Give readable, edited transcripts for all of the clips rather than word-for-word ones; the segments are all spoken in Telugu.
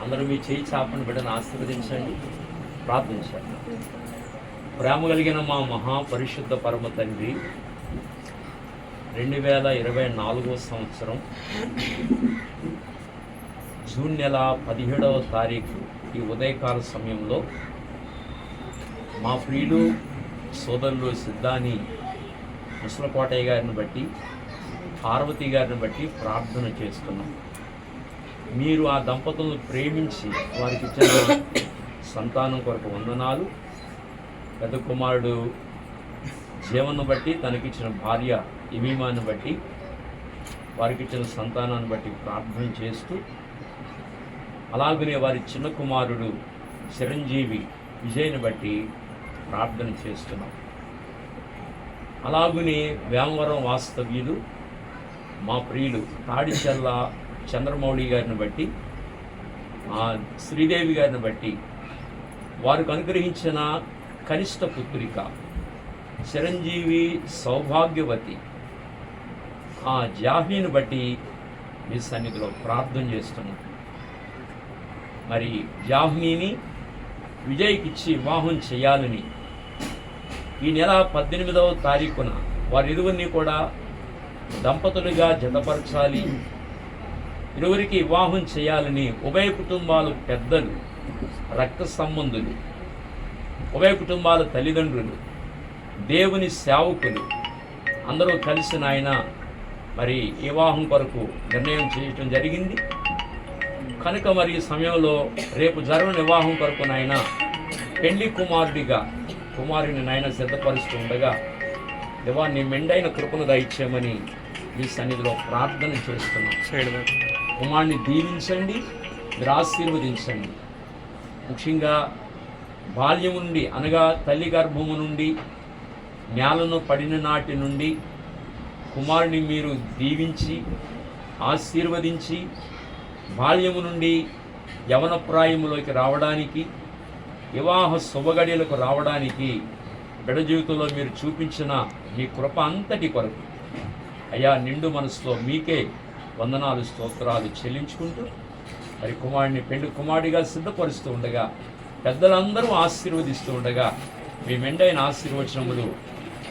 అందరూ మీ చేయి చాపని బిడ్డను ఆశీర్వదించండి, ప్రార్థించండి. ప్రేమ కలిగిన మా మహాపరిశుద్ధ పరమ తండ్రి, 2024 సంవత్సరం జూన్ నెల 17వ తారీఖు ఈ ఉదయకాల సమయంలో మా ప్రియులు సోదరులు సిద్ధాని ముసలకోటయ్య గారిని బట్టి, పార్వతి గారిని బట్టి ప్రార్థన చేస్తున్నాం. మీరు ఆ దంపతులను ప్రేమించి వారికి ఇచ్చిన సంతానం కొరకు వందనాలు. పెద్ద కుమారుడు జీవన్ను బట్టి, తనకిచ్చిన భార్య ఇమీమాన్ని బట్టి, వారికి ఇచ్చిన సంతానాన్ని బట్టి ప్రార్థన చేస్తూ, అలాగనే వారి చిన్న కుమారుడు చిరంజీవి విజయ్ని బట్టి ప్రార్థన చేస్తున్నాం. అలాగనే వేమవరం వాస్తవ్యులు మా ప్రియులు తాడిచెల్ల చంద్రమౌళి గారిని బట్టి, శ్రీదేవి గారిని బట్టి, వారికి అనుగ్రహించిన కనిష్ట పుత్రిక చిరంజీవి సౌభాగ్యవతి జాహ్నీని బట్టి మీ సన్నిధిలో ప్రార్థన చేస్తున్నాం. మరి జాహ్నీని విజయ్కిచ్చి వివాహం చేయాలని ఈ నెల 18వ తారీఖున వారిరువురిని కూడా దంపతులుగా జతపరచాలి, ఇరువురికి వివాహం చేయాలని ఉభయ కుటుంబాలు పెద్దలు, రక్త సంబంధులు, ఉభయ కుటుంబాల తల్లిదండ్రులు, దేవుని సేవకులు అందరూ కలిసి నాయన మరి వివాహం కొరకు నిర్ణయం చేయటం జరిగింది. కనుక మరి ఈ సమయంలో రేపు జరగని వివాహం కొరకు నాయన పెళ్లి కుమారుడిగా కుమారుని నాయన సిద్ధపరుస్తూ ఉండగా దేవా నీ మెండైన కృపను దయచేయమని మీ సన్నిధిలో ప్రార్థన చేస్తున్నాం. కుమారుని దీవించండి, మీరు ఆశీర్వదించండి. ముఖ్యంగా బాల్యం నుండి అనగా తల్లి గర్భము నుండి నేలను పడిన నాటి నుండి కుమారుని మీరు దీవించి ఆశీర్వదించి బాల్యము నుండి యవనప్రాయములోకి రావడానికి, వివాహ శుభగడియలకు రావడానికి బిడ్డ జీవితంలో మీరు చూపించిన మీ కృప అంతటి కొరకు అయ్యా నిండు మనసుతో మీకే వందనాలు స్తోత్రాలు చెల్లించుకుంటూ మరి కుమారుడిని పెండు కుమారుడిగా సిద్ధపరుస్తూ ఉండగా, పెద్దలందరూ ఆశీర్వదిస్తూ ఉండగా మీ మెండైన ఆశీర్వచనములు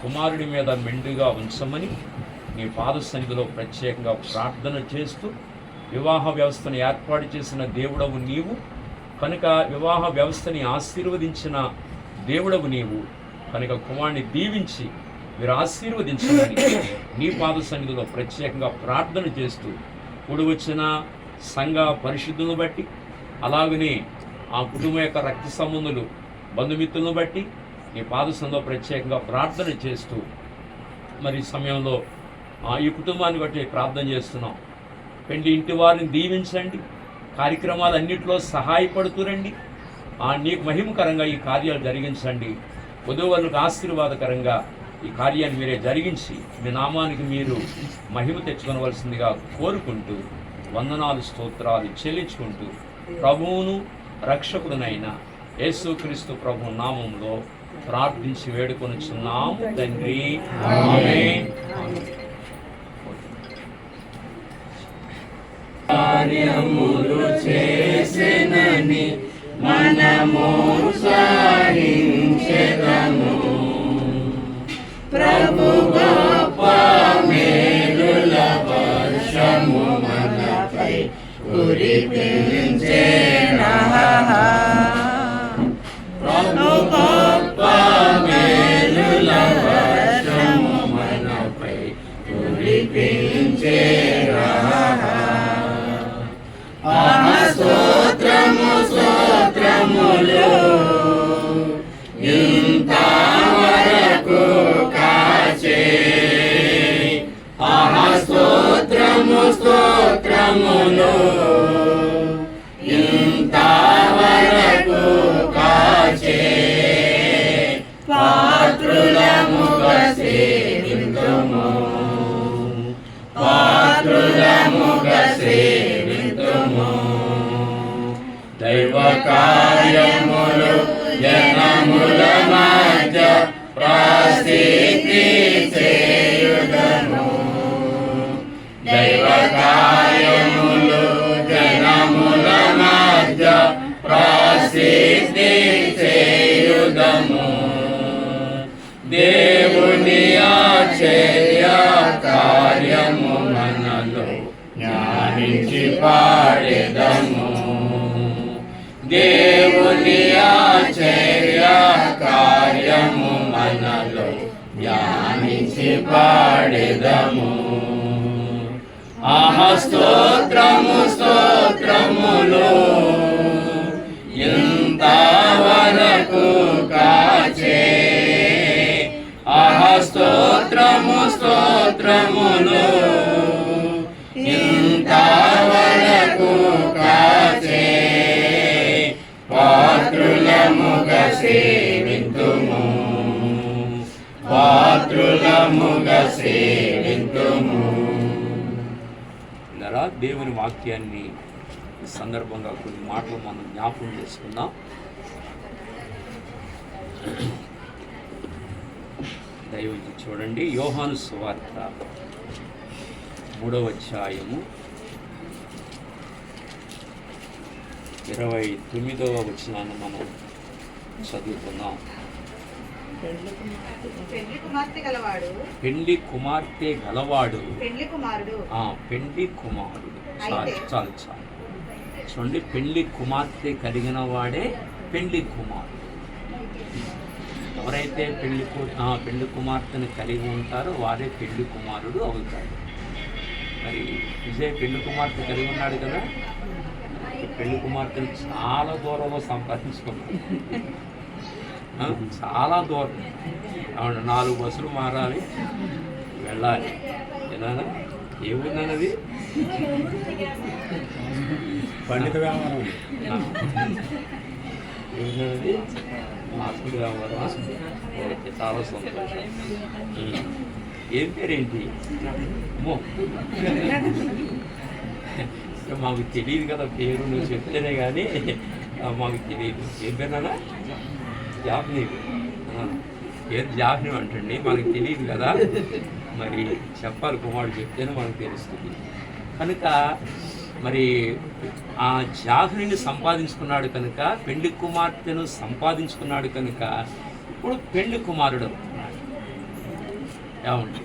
కుమారుడి మీద మెండుగా ఉంచమని నీ పాద సన్నిధిలో ప్రత్యేకంగా ప్రార్థన చేస్తూ, వివాహ వ్యవస్థను ఏర్పాటు చేసిన దేవుడవు నీవు కనుక, వివాహ వ్యవస్థని ఆశీర్వదించిన దేవుడవు నీవు కనుక కుమారుని దీవించి మీరు ఆశీర్వదించమని నీ పాద సన్నిధిలో ప్రత్యేకంగా ప్రార్థన చేస్తూ, కూడి వచ్చిన సంఘ పరిశుద్ధులను బట్టి, అలాగనే ఆ కుటుంబం యొక్క రక్త సంబంధులు బంధుమిత్రులను బట్టి నీ పాద సన్నిధిలో ప్రత్యేకంగా ప్రార్థన చేస్తూ మరి సమయంలో ఈ కుటుంబాన్ని బట్టి ప్రార్థన చేస్తున్నాం. పెళ్లి ఇంటి వారిని దీవించండి, కార్యక్రమాలన్నింటిలో సహాయపడుతురండి, నీకు మహిమకరంగా ఈ కార్యాలు జరిగించండి. వధూవరులకు ఆశీర్వాదకరంగా ఈ కార్యాన్ని మీరే జరిగించి మీ నామానికి మీరు మహిమ తెచ్చుకోవలసిందిగా కోరుకుంటూ వందనాలు స్తోత్రాలు చెల్లించుకుంటూ ప్రభువును రక్షకుడునైన యేసుక్రీస్తు ప్రభు నామంలో ప్రార్థించి వేడుకొనుచున్నాము తండ్రి, ఆమేన్. కార్యములు చేసెనని మనము సాధించెదము. ప్రభు గొప్ప మేలుల వర్షము మనపై కురిపించెను. ప్రభు గొప్ప మేలుల వర్షము మనపై కురిపించెను. స్తోత్రము స్తోత్రములు ఇంతవరకు కాచే, స్తోత్రము స్తోత్రములు ఇంతవరకు కాచే, పాత్రులముగా సేవింతుము, పాత్రులముగా సేవింతుము. దైవ కార్యములు జనముల మధ్య ప్రసిద్ధి చేయుదము. దైవ కార్యములు జనముల మధ్య దేవుని ఆశ్చర్య కార్యము మనలో జ్ఞానించి పాడెదము. దేవుని ఆశ్చర్య కార్యము మనలో జ్ఞానించి పాడెదము. ఆహా స్తోత్రము స్తోత్రములు ఇంతవరకు కాచే. ఆహా స్తోత్రము స్తోత్రములు ఇంతవరకు కాచే. పాత్రులముగా సేవింతుము, పాత్రులముగా సేవింతుము. దేవుని వాక్యాన్ని ఈ సందర్భంగా కొన్ని మాటలు మనం జ్ఞాపకం చేసుకుందాం. దయవుంచి చూడండి, యోహాను సువార్త 3వ అధ్యాయము 29వ వచనాన్ని మనం చదువుకుందాం. పెండ్లి కుమార్తె గలవాడు, పెండ్లి కుమార్తె గలవాడు, పెండ్లి కుమారుడు, పెండ్లి కుమారుడు. చాలు చాలు చాలు చూడండి, పెండ్లి కుమార్తె కలిగిన వాడే పెండ్లి కుమారుడు. ఎవరైతే పెండ్లి కుమార్తెను కలిగి ఉంటారో వారే పెండ్లి కుమారుడు అవుతారు. మరి విజయ్ పెండ్లి కుమార్తె కలిగి ఉన్నాడు కదా, పెళ్లి కుమార్తెను చాలా దూరంలో సంపాదించుకున్నాడు. చాలా దూరం, 4 బస్సులు మారాలి, వెళ్ళాలి. ఎలా ఏముందన్నది పండిత వ్యాపారం, ఏముందన్నది హాస్పిటల్ వ్యాపారం. ఓకే, చాలా సంతోషం. ఏం పేరేంటి? మాకు తెలియదు కదా పేరు, నువ్వు చెప్తేనే కానీ మాకు తెలియదు. ఏం పేరునా? జాఫ్ని. పేరు జాఫ్ని అంటండి, మనకు తెలియదు కదా, మరి చెప్పాలి, కుమారుడు చెప్తేనే మనకు తెలుస్తుంది. కనుక మరి ఆ జాఫ్ని సంపాదించుకున్నాడు కనుక, పెండ్లి కుమార్తెను సంపాదించుకున్నాడు కనుక ఇప్పుడు పెండ్లి కుమారుడు అవుతున్నాడు. ఏమండి,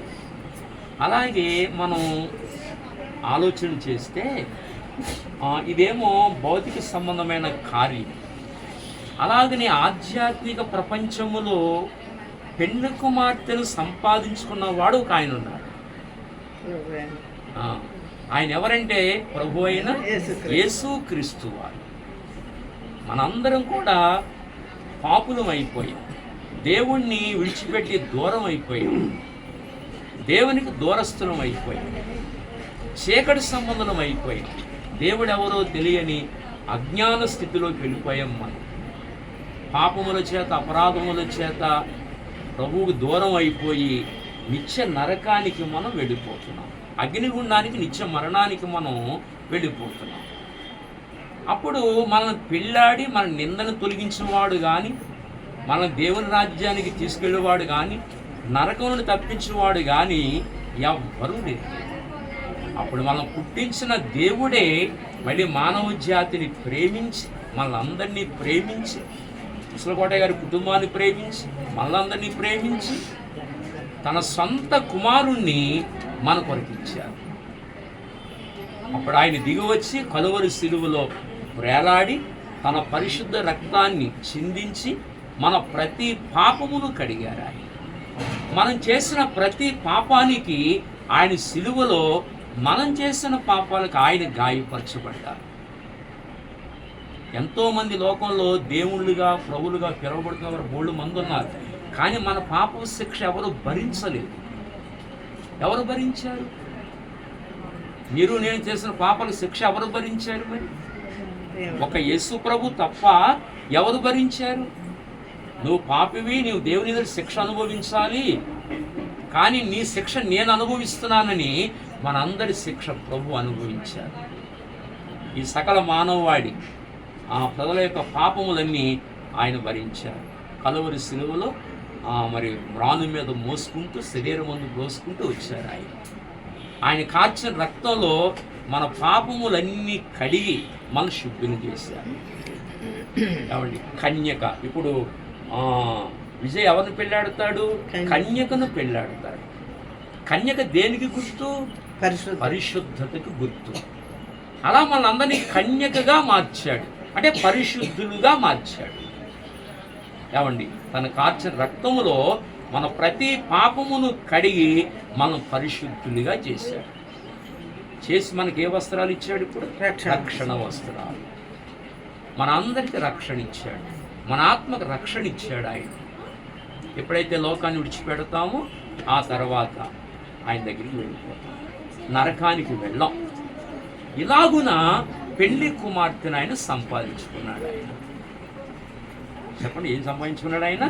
అలాగే మనం ఆలోచన చేస్తే ఇదేమో భౌతిక సంబంధమైన కార్యం. అలాగనే ఆధ్యాత్మిక ప్రపంచములో పెండ్లి కుమార్తెను సంపాదించుకున్నవాడు ఒక ఆయన ఉన్నాడు. ఆయన ఎవరంటే ప్రభు అయిన యేసుక్రీస్తు వారు. మనందరం కూడా పాపులం అయిపోయాం, దేవుణ్ణి విడిచిపెట్టి దూరం అయిపోయాం, దేవునికి దూరస్థులం అయిపోయాం, చీకటి సంబంధం అయిపోయాం, దేవుడు ఎవరో తెలియని అజ్ఞాన స్థితిలోకి వెళ్ళిపోయాం. మనం పాపముల చేత అపరాధముల చేత ప్రభువుకు దూరం అయిపోయి నిత్య నరకానికి మనం వెళ్ళిపోతున్నాం, అగ్నిగుండానికి నిత్య మరణానికి మనం వెళ్ళిపోతున్నాం. అప్పుడు మనల్ని పెళ్ళాడి మన నిందను తొలగించిన వాడు కానీ, మన దేవుని రాజ్యానికి తీసుకెళ్ళేవాడు కానీ, నరకమును తప్పించేవాడు కానీ ఎవ్వరూ లేదు. అప్పుడు మనం పుట్టించిన దేవుడే మళ్ళీ మానవ జాతిని ప్రేమించి, మనలందరినీ ప్రేమించి, ముసలకోటయ్య గారి కుటుంబాన్ని ప్రేమించి, మనలందరినీ ప్రేమించి తన సొంత కుమారుణ్ణి మన కొరకిచ్చారు. అప్పుడు ఆయన దిగివచ్చి కలువరి శిలువలో వేలాడి తన పరిశుద్ధ రక్తాన్ని చిందించి మన ప్రతి పాపమును కడిగారు. ఆయన మనం చేసిన ప్రతి పాపానికి ఆయన శిలువలో మనం చేసిన పాపాలకు ఆయన గాయపరచబడ్డారు. ఎంతోమంది లోకంలో దేవుళ్ళుగా ప్రభులుగా పిలువబడుతున్న వారు బోళ్ళు మంది ఉన్నారు, కానీ మన పాప శిక్ష ఎవరు భరించలేదు. ఎవరు భరించారు? మీరు నేను చేసిన పాపాల శిక్ష ఎవరు భరించారు? మరి ఒక యేసు ప్రభు తప్ప ఎవరు భరించారు? నువ్వు పాపివి, నీవు దేవుని దగ్గర శిక్ష అనుభవించాలి, కానీ నీ శిక్ష నేను అనుభవిస్తున్నానని మనందరి శిక్ష ప్రభు అనుభవించారు. ఈ సకల మానవవాడి ఆ ప్రజల యొక్క పాపములన్నీ ఆయన భరించారు. కలువరి శిలువలో మరి మ్రాను మీద మోసుకుంటూ శరీరం ముందు మోసుకుంటూ వచ్చారు. ఆయన కార్చిన రక్తంలో మన పాపములన్నీ కడిగి మన శుద్ధిని చేశారు. కాబట్టి కన్యక ఇప్పుడు విజయ్ ఎవరిని పెళ్ళాడతాడు? కన్యకను పెళ్ళాడతాడు. కన్యక దేనికి గుర్తు? పరిశుద్ధతకు గుర్తు. అలా మనందరినీ కన్యకగా మార్చాడు, అంటే పరిశుద్ధులుగా మార్చాడు. ఏమండి, తన కార్చిన రక్తములో మన ప్రతి పాపమును కడిగి మనం పరిశుద్ధులుగా చేశాడు. చేసి మనకి ఏ వస్త్రాలు ఇచ్చాడు? ఇప్పుడు రక్షణ వస్త్రాలు. మన అందరికి రక్షణ ఇచ్చాడు, మన ఆత్మకు రక్షణ ఇచ్చాడు ఆయన. ఎప్పుడైతే లోకాన్ని విడిచిపెడతామో ఆ తర్వాత ఆయన దగ్గరికి వెళ్ళిపోతాం, నరకానికి వెళ్ళాం. ఇలాగున పెళ్లి కుమార్తెను ఆయన సంపాదించుకున్నాడు. ఆయన చెప్పండి, ఏం సంపాదించుకున్నాడు ఆయన?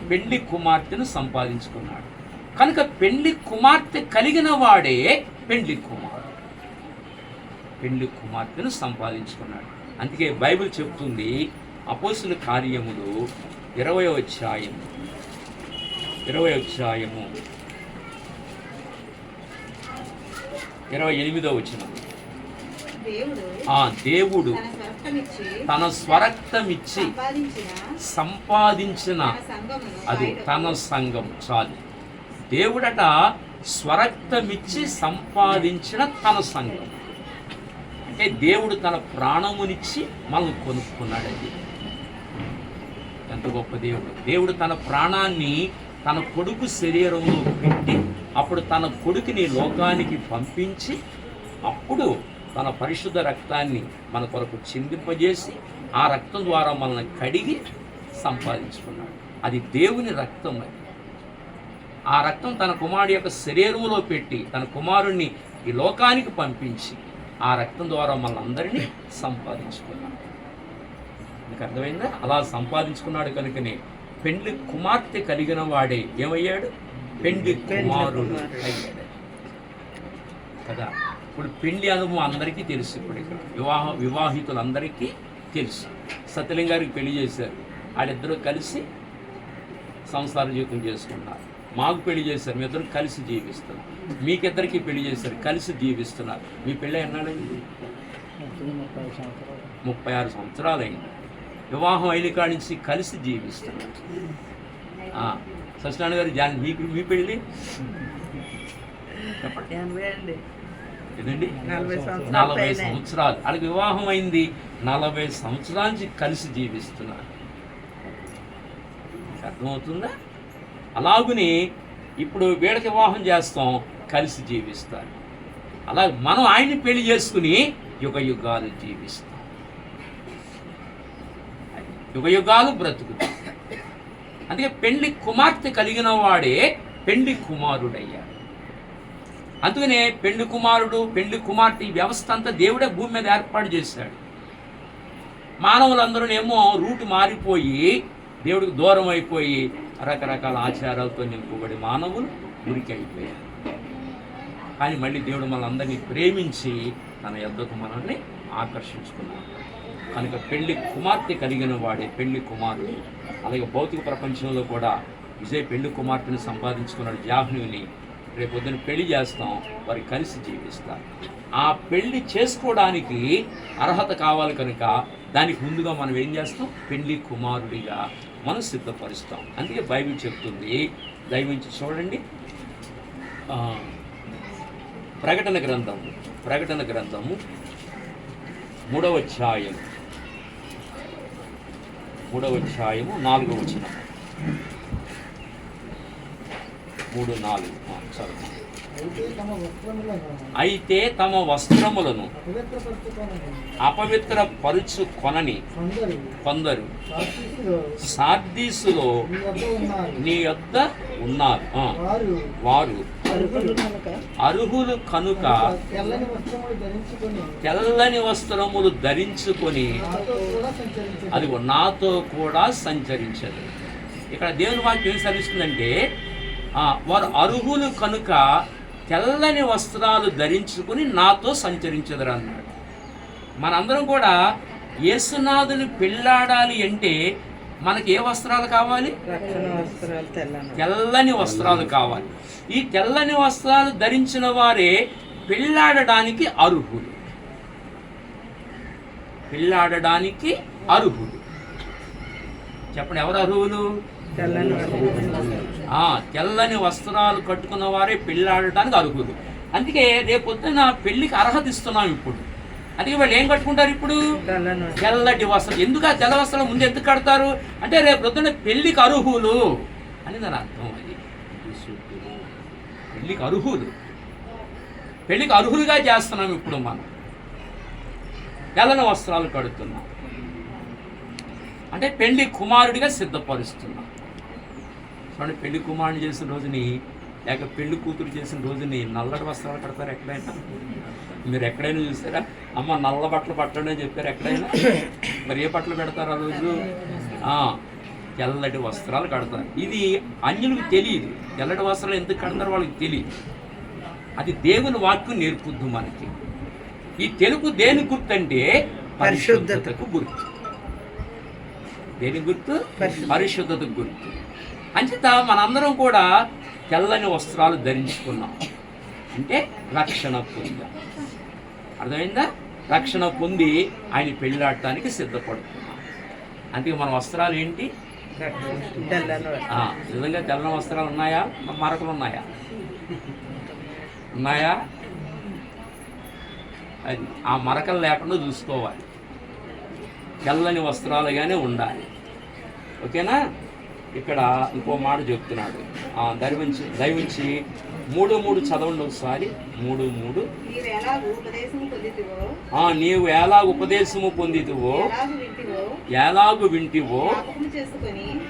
పెళ్లి కుమార్తెను సంపాదించుకున్నాడు. కనుక పెళ్లి కుమార్తె కలిగిన వాడే పెళ్లి కుమారుడు. పెళ్లి కుమార్తెను సంపాదించుకున్నాడు. అందుకే బైబిల్ చెప్తుంది, అపోస్తుల కార్యములు 20వ అధ్యాయము 28వ వచనం. దేవుడు తన స్వరక్తమిచ్చి సంపాదించిన అది తన సంఘం. చాలు, దేవుడట స్వరక్తమిచ్చి సంపాదించిన తన సంఘం. అంటే దేవుడు తన ప్రాణమునిచ్చి మనం కొనుక్కున్నాడు. అది ఎంత గొప్ప దేవుడు! దేవుడు తన ప్రాణాన్ని తన కొడుకు శరీరంలో పెట్టి, అప్పుడు తన కొడుకుని లోకానికి పంపించి, అప్పుడు తన పరిశుద్ధ రక్తాన్ని మన కొరకు చిందింపజేసి, ఆ రక్తం ద్వారా మనల్ని కడిగి సంపాదించుకున్నాడు. అది దేవుని రక్తం. అది ఆ రక్తం తన కుమారుడి యొక్క శరీరంలో పెట్టి, తన కుమారుణ్ణి ఈ లోకానికి పంపించి, ఆ రక్తం ద్వారా మనందరినీ సంపాదించుకున్నాడు. మీకు అర్థమైందా? అలా సంపాదించుకున్నాడు కనుకనే పెండ్లి కుమార్తె కలిగిన వాడే ఏమయ్యాడు? పెండ్లి కుమారుడు అయ్యాడు కదా. ఇప్పుడు పెళ్లి అనుభవం అందరికీ తెలుసు. ఇప్పుడు ఇక్కడ వివాహితులందరికీ తెలుసు. సత్యలింగ గారికి పెళ్లి చేశారు, వాళ్ళిద్దరూ కలిసి సంసార జీవితం చేసుకున్నారు. మాకు పెళ్లి చేశారు, మీ ఇద్దరు కలిసి జీవిస్తున్నారు. మీకిద్దరికి పెళ్లి చేశారు, కలిసి జీవిస్తున్నారు. మీ పెళ్ళి ఎన్నాడైంది? 36 సంవత్సరాలు అయింది. వివాహం అయిన కాడి నుంచి కలిసి జీవిస్తున్నారు. సత్యనారాయణ గారు, మీ పెళ్ళి ఏదండి? 40 సంవత్సరాలు. వాళ్ళకి వివాహం అయింది, 40 సంవత్సరాల నుంచి కలిసి జీవిస్తున్నారు. అర్థమవుతుందా? అలాగుని ఇప్పుడు వీళ్ళకి వివాహం చేస్తాం, కలిసి జీవిస్తారు. అలా మనం ఆయన్ని పెళ్లి చేసుకుని యుగ యుగాలు జీవిస్తాం, యుగ యుగాలు బ్రతుకుతాం. అందుకే పెళ్లి కుమార్తె కలిగిన వాడే పెళ్లి కుమారుడయ్యాడు. అందుకనే పెళ్లి కుమారుడు, పెళ్లి కుమార్తె, ఈ వ్యవస్థ అంతా దేవుడే భూమి మీద ఏర్పాటు చేశాడు. మానవులందరూ ఏమో రూటు మారిపోయి దేవుడికి దూరం అయిపోయి రకరకాల ఆచారాలతో నింపబడి మానవులు మురికి అయిపోయారు. కానీ మళ్ళీ దేవుడు మనందరినీ ప్రేమించి తన యొద్దకు మనల్ని ఆకర్షించుకున్నాడు. కనుక పెళ్లి కుమార్తె కలిగిన వాడే పెళ్లి కుమారుడు. అలాగే భౌతిక ప్రపంచంలో కూడా విజయ్ పెళ్లి కుమార్తెను సంపాదించుకున్నాడు. జాహ్నవిని రేపొద్దున పెళ్లి చేస్తాం, వారు కలిసి జీవిస్తారు. ఆ పెళ్లి చేసుకోవడానికి అర్హత కావాలి కనుక దానికి ముందుగా మనం ఏం చేస్తాం? పెళ్లి కుమారుడిగా మనం సిద్ధపరుస్తాం. అందుకే బైబిల్ చెప్తుంది, దయవించి చూడండి, ప్రకటన గ్రంథము 3వ అధ్యాయం 4వ వచనం. 3:4 చదువు. అయితే తమ వస్త్రములను అపవిత్రపరుచుకొనని కొందరు సార్దీసులో నీ యొద్ద ఉన్నారు. వారు అర్హులు కనుక తెల్లని వస్త్రములు ధరించుకొని అది నాతో కూడా సంచరించదు. ఇక్కడ దేవుని వాక్యం ఏం సరిస్తుందంటే, వారు అర్హులు కనుక తెల్లని వస్త్రాలు ధరించుకుని నాతో సంచరించదురు అన్నాడు. మనందరం కూడా యేసునాథుని పెళ్ళాడాలి అంటే మనకి ఏ వస్త్రాలు కావాలి? తెల్లని వస్త్రాలు కావాలి. ఈ తెల్లని వస్త్రాలు ధరించిన వారే పెళ్ళాడడానికి అర్హులు. పెళ్ళాడడానికి అర్హులు. చెప్పండి, ఎవరు అర్హులు? తెల్లని వస్త్రాలు కట్టుకున్న వారే పెళ్ళి ఆడటానికి అర్హులు. అందుకే రేపొద్దున పెళ్లికి అర్హత ఇస్తున్నాం ఇప్పుడు. అందుకే వాళ్ళు ఏం కట్టుకుంటారు ఇప్పుడు? తెల్లటి వస్త్రం. ఎందుకు ఆ తెల్ల వస్త్రాలు ముందు ఎందుకు కడతారు అంటే రేపు పొద్దున పెళ్లికి అర్హులు అని దాని అర్థం. అది పెళ్లికి అర్హులు, పెళ్లికి అర్హులుగా చేస్తున్నాం ఇప్పుడు మనం. తెల్లని వస్త్రాలు కడుతున్నాం అంటే పెళ్లి కుమారుడిగా సిద్ధపరుస్తున్నాం. చూడండి, పెళ్లి కుమారుని చేసిన రోజుని లేక పెళ్లి కూతురు చేసిన రోజుని నల్లటి వస్త్రాలు కడతారు ఎక్కడైనా? మీరు ఎక్కడైనా చూసారా? అమ్మ నల్ల బట్టలు పట్టండి అని చెప్పారు ఎక్కడైనా? మరి ఏ బట్టలు పెడతారు ఆ రోజు? తెల్లటి వస్త్రాలు కడతారు. ఇది అన్యులకు తెలియదు. తెల్లటి వస్త్రాలు ఎందుకు కడతారు వాళ్ళకి తెలియదు. అది దేవుని వాక్యం నేర్పుద్దు మనకి. ఈ తెలుపు దేని గుర్తు అంటే పరిశుద్ధతకు గుర్తు. దేని గుర్తు? పరిశుద్ధతకు గుర్తు. అంచేత మనందరం కూడా తెల్లని వస్త్రాలు ధరించుకున్నాం అంటే రక్షణ పొందాం. అర్థమైందా? రక్షణ పొంది ఆయన పెళ్ళాడటానికి సిద్ధపడుతున్నాం. అందుకే మన వస్త్రాలు ఏంటి? నిజంగా తెల్లని వస్త్రాలు ఉన్నాయా? మరకలు ఉన్నాయా? ఉన్నాయా? అది ఆ మరకలు లేకుండా చూసుకోవాలి. తెల్లని వస్త్రాలుగానే ఉండాలి. ఓకేనా? ఇక్కడ ఇంకో మాట చెప్తున్నాడు. దయవుంచి 3:3 చదవండి ఒకసారి. 3:3 నీవు ఎలా ఉపదేశము పొందితివో ఎలాగు వింటివో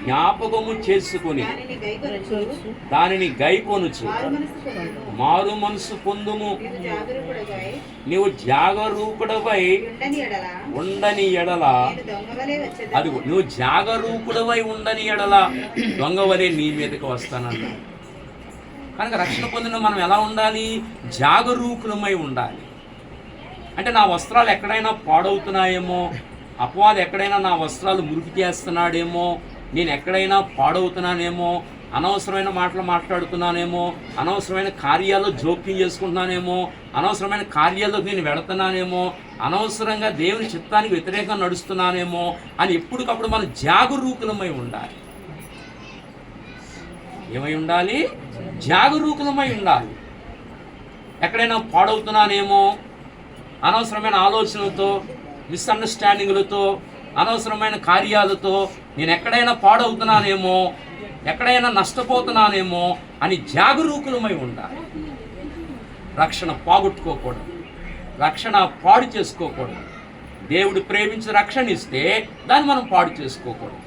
జ్ఞాపకము చేసుకుని దానిని గైకొనుచు మారు మనసు పొందుము. నీవు జాగరూకుడవై ఉండని ఎడల, అది నువ్వు జాగరూకుడవై ఉండని ఎడల దొంగవలే నీ మీదకి వస్తానన్నా. కనుక రక్షణ పొందిన మనం ఎలా ఉండాలి? జాగరూకులమై ఉండాలి. అంటే నా వస్త్రాలు ఎక్కడైనా పాడవుతున్నాయేమో, అపవాది ఎక్కడైనా నా వస్త్రాలు మురికి చేస్తున్నాడేమో, నేను ఎక్కడైనా పాడవుతున్నానేమో, అనవసరమైన మాటలు మాట్లాడుతున్నానేమో, అనవసరమైన కార్యాల్లో జోక్యం చేసుకుంటున్నానేమో, అనవసరమైన కార్యాల్లోకి నేను వెళుతున్నానేమో, అనవసరంగా దేవుని చిత్తానికి వ్యతిరేకంగా నడుస్తున్నానేమో అని ఎప్పటికప్పుడు మనం జాగరూకులమై ఉండాలి. ఏమై ఉండాలి? జాగరూకులమై ఉండాలి. ఎక్కడైనా పాడవుతున్నానేమో, అనవసరమైన ఆలోచనలతో, మిస్అండర్స్టాండింగ్లతో, అనవసరమైన కార్యాలతో నేను ఎక్కడైనా పాడవుతున్నానేమో, ఎక్కడైనా నష్టపోతున్నానేమో అని జాగరూకులమై ఉండాలి. రక్షణ పోగొట్టుకోకూడదు, రక్షణ పాడు చేసుకోకూడదు. దేవుడు ప్రేమించి రక్షణ ఇస్తే దాన్ని మనం పాడు చేసుకోకూడదు.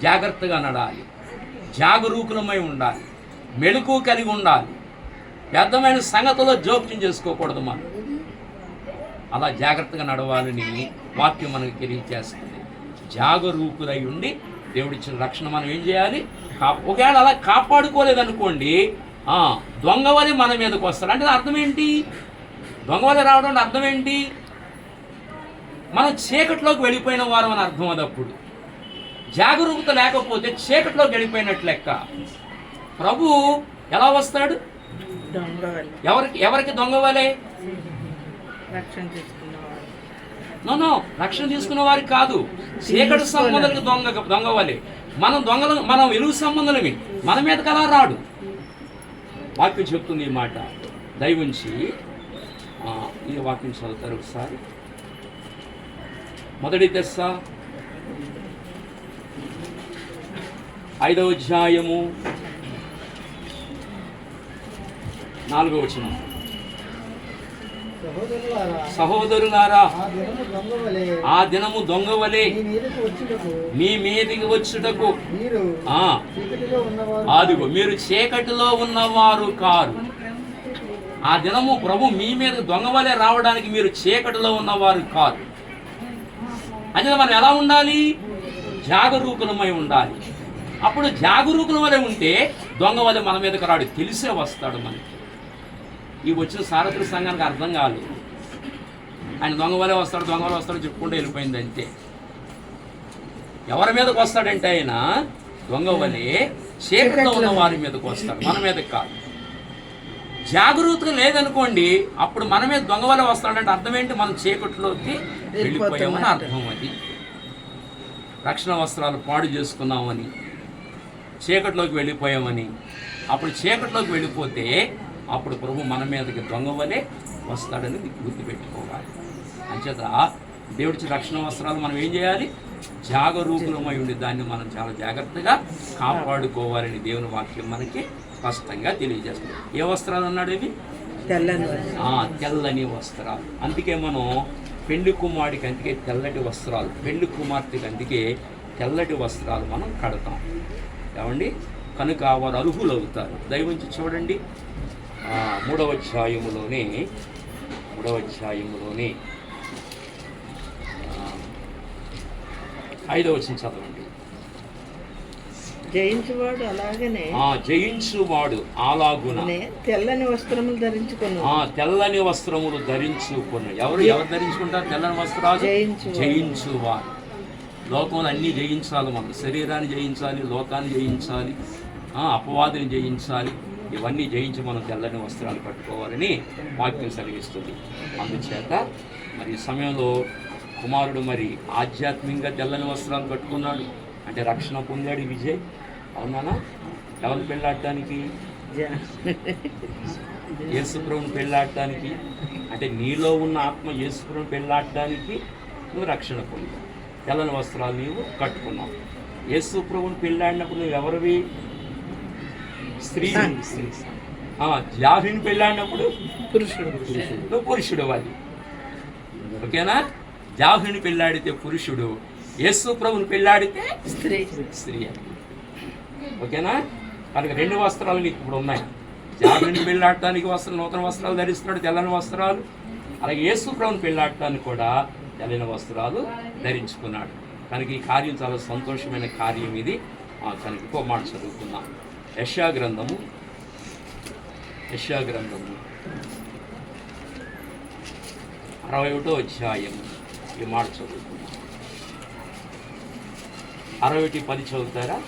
జాగ్రత్తగా నడాలి, జాగరూకులమై ఉండాలి, మెళుకు కలిగి ఉండాలి. వ్యర్థమైన సంగతుల్లో జోక్యం చేసుకోకూడదు. మనం అలా జాగ్రత్తగా నడవాలని వాక్యం మనకు తెలియజేస్తుంది. జాగరూకులై ఉండి దేవుడిచ్చిన రక్షణ మనం ఏం చేయాలి? ఒకవేళ అలా కాపాడుకోలేదనుకోండి, దొంగవలి మన మీదకి వస్తారు. అంటే అర్థం ఏంటి? దొంగవలి రావడం అంటే అర్థం ఏంటి? మనం చీకట్లోకి వెళ్ళిపోయిన వారం అని అర్థం. అది అప్పుడు జాగరూకత లేకపోతే చీకట్లోకి వెళ్ళిపోయినట్లు లెక్క. ప్రభు ఎలా వస్తాడు? ఎవరికి దొంగవలే? రక్షణ తీసుకున్న వారికి కాదు, చీకటి సంబంధాలకు దొంగవలే. మనం వెలుగు సంబంధులమి, మన మీదకి అలా రాడు. వాక్యం చెప్తుంది ఈ మాట. దయవుంచి ఈ వాక్యం చదువుతారు ఒకసారి. 1 తెస్స 5వ అధ్యాయము 4వ వచనం. సహోదరులారా, ఆ దినము దొంగవలే మీ మీదికి వచ్చుటకు అదిగో మీరు చీకటిలో ఉన్నవారు కారు. ఆ దినము ప్రభు మీ మీద దొంగవలే రావడానికి మీరు చీకటిలో ఉన్నవారు కారు. అంటే మనం ఎలా ఉండాలి? జాగరూకులమై ఉండాలి. అప్పుడు జాగరూకుల వలె ఉంటే దొంగవలె మన మీదకి రాడు, తెలిసే వస్తాడు మనకి. ఈ వచ్చిన సారథుల సంఘానికి అర్థం కాలేదు. ఆయన దొంగవలే వస్తాడు చెప్పుకుంటూ వెళ్ళిపోయింది అంతే. ఎవరి మీదకి వస్తాడంటే ఆయన దొంగవలే చీకటిలో ఉన్న వారి మీదకి వస్తాడు, మన మీదకి కాదు. జాగరూకత లేదనుకోండి, అప్పుడు మన మీద దొంగవలే వస్తాడంటే అర్థం ఏంటి? మనం చీకటిలోకి వెళ్ళిపోయామని అర్థం. అది రక్షణ వస్త్రాలు పాడు చేసుకున్నామని, చీకట్లోకి వెళ్ళిపోయామని. అప్పుడు చీకట్లోకి వెళ్ళిపోతే అప్పుడు ప్రభు మన మీదకి దొంగ వలె వస్తాడని గుర్తుపెట్టుకోవాలి. అంచేత దేవుడిచ్చిన రక్షణ వస్త్రాలు మనం ఏం చేయాలి? జాగరూకులమై ఉండి దాన్ని మనం చాలా జాగ్రత్తగా కాపాడుకోవాలని దేవుని వాక్యం మనకి స్పష్టంగా తెలియజేస్తుంది. ఏ వస్త్రాలు అన్నాడు? ఇవి తెల్లని వస్త్రాలు. అందుకే మనం పెళ్లి కుమారుడికి అందుకే తెల్లటి వస్త్రాలు, పెళ్లి కుమార్తెకి అందుకే తెల్లటి వస్త్రాలు మనం కడతాం. ఏమండి? కనుక వారు అర్హులు అవుతారు. దయవుంచి చూడండి, 3వ అధ్యాయములోనే 5వ వచనం చదవండి. జయించువాడు అలాగనే జయించువాడు అలాగున తెల్లని వస్త్రములు ధరించుకుని తెల్లని వస్త్రములు ధరించుకుని. ఎవరు ధరించుకుంటారు తెల్లని వస్త్రాలు? జయించువాడు. లోకంలో అన్నీ జయించాలి. మనం శరీరాన్ని జయించాలి, లోకాన్ని జయించాలి, అపవాదిని జయించాలి. ఇవన్నీ జయించి మనం తెల్లని వస్త్రాలు కట్టుకోవాలని వాక్యం సెలవిస్తుంది. అందుచేత మరి ఈ సమయంలో కుమారుడు మరి ఆధ్యాత్మికంగా తెల్లని వస్త్రాలు కట్టుకున్నాడు అంటే రక్షణ పొందాడు విజయ్. అవునానా? ఎవరు పెళ్ళాడటానికి? యేసుప్రభుని పెళ్ళాడటానికి. అంటే నీలో ఉన్న ఆత్మ యేసుప్రభుని పెళ్ళాడటానికి నువ్వు రక్షణ పొందావు. తెల్లని వస్త్రాలు నీవు కట్టుకున్నావు. యేసుప్రభుని పెళ్ళాడినప్పుడు నువ్వు ఎవరివి? స్త్రీ. జాహిని పెళ్ళాడినప్పుడు నువ్వు పురుషుడు. అది ఓకేనా? జాహిని పెళ్ళాడితే పురుషుడు, యేసు ప్రభుని పెళ్ళాడితే స్త్రీ. ఓకేనా? కనుక 2 వస్త్రాలు నీకు ఇప్పుడు ఉన్నాయి. జాహిని పెళ్ళాడటానికి నూతన వస్త్రాలు ధరిస్తున్నాడు, తెల్లని వస్త్రాలు. అలాగే యేసు ప్రభుని పెళ్ళాడటానికి కూడా తెల్లని వస్త్రాలు ధరించుకున్నాడు. కనుక ఈ కార్యం చాలా సంతోషమైన కార్యం ఇది. కనుక ఇంకో మాట చదువుకున్నాం. యెషయా గ్రంథము 61వ అధ్యాయం ఈ మాట చదువుకున్నాం. 61:10 చదువుతారా?